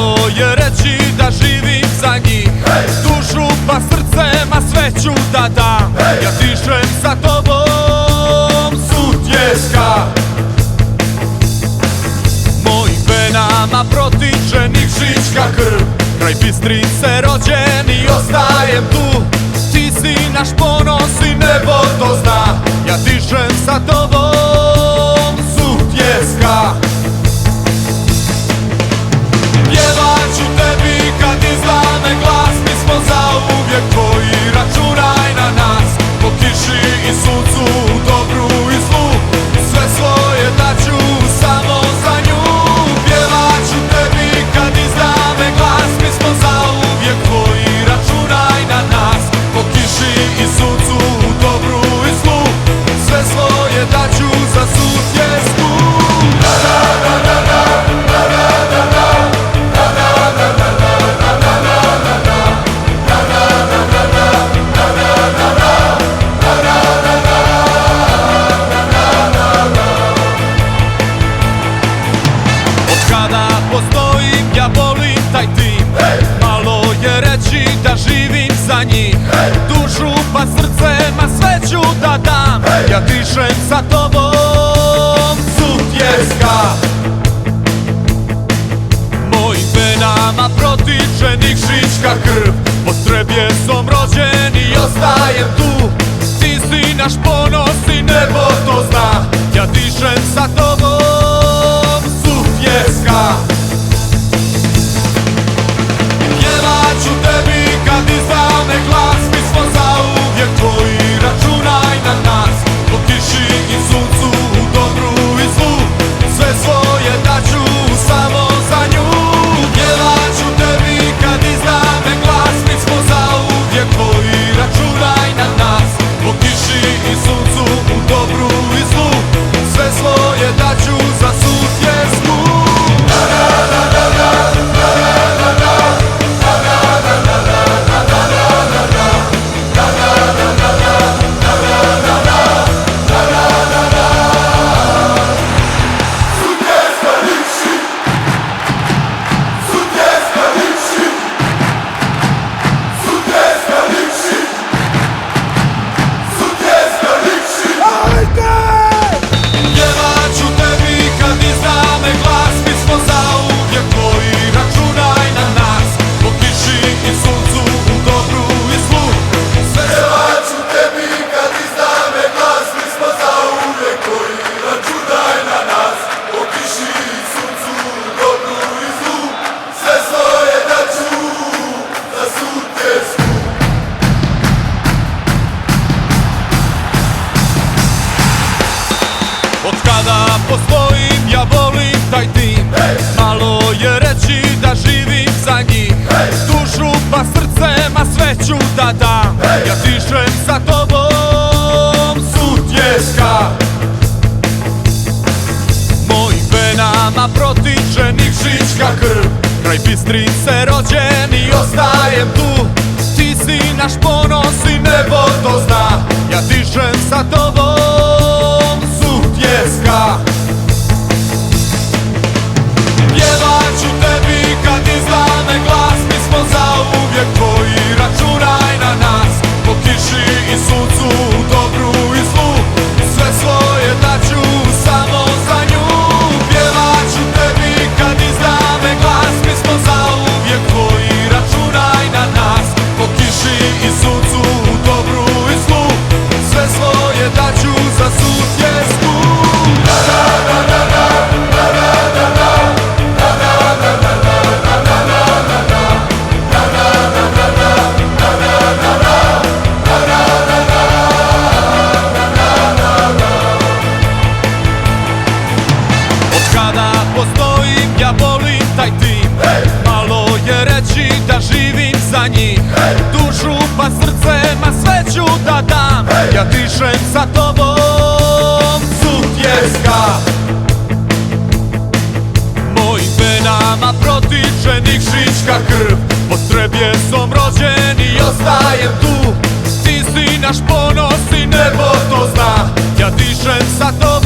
Malo je reći da živim za njih, dušu pa srce, ma sve ću da dam. Ja dišem sa tobom Sutjeska, mojim venama protiče Nikšićka krv. Kraj Bistrice rođen i ostajem tu, ti si naš ponos i nebo to zna. Ja dišem sa tobom Sutjeska, pjevat ću tebi kad izlame glas. Mi smo zauvijek tvoji, računaj na nas. Po kiši i suncu, dobru i zlu, sve svoje daću samo za nju. Pjevat ću tebi kad izlame glas. Mi smo zauvijek tvoji, računaj na nas. Po kiši i suncu, dobru i zlu, sve svoje daću za Sutjesku. Kada postojim, ja volim taj tim. Malo je reći da živim za njih, dušu pa srce, ma sve ću da dam. Ja dišem sa tobom Sutjeska, mojim venama protiče Nikšićka krv. Pod Trebjesom rođen i ostajem tu, ti si naš ponos i nebo to zna. Ja dišem sa tobom Sutjeska, pjevat ću tebi kad izdame glas. Mi smo zauvijek tvoji, računaj na nas. Po kiši i suncu, u dobru i zlu, sve svoje daću samo za nju. Pjevat ću tebi kad izdame glas. Mi smo zauvijek tvoji, računaj na nas. Po kiši i suncu, u dobru i zlu, sve svoje daću za Sutjesku. Od kada postojim, ja volim taj tim. Malo je reći da živim za njih, dušu pa srce, ma sve ću da dam. Ja dišem sa tobom Sutjeska, mojim venama protiče Nikšićka krv. Kraj Bistrice rođen i ostajem tu, ti si naš ponos i nebo to zna. Ja dišem sa tobom Sutjeska, pjevat ću tebi kad izlame glas. Mi smo zauvijek tvoji, računaj na nas. Po kiši i suncu, dobru i zlu, sve svoje daću samo za nju. Pjevat ću tebi kad izlame glas. Mi smo zauvijek tvoji, računaj na nas. Po kiši i suncu, dobru i zlu, sve svoje daću za Sutjesku. Kada postojim, ja volim taj tim. Malo je reći da živim za njih, dušu pa srce, ma sve ću da dam. Ja dišem sa tobom Sutjeska, mojim venama protiče Nikšićka krv. Pod Trebjesom rođen i ostajem tu, ti si naš ponos i nebo to zna. Ja dišem sa tobom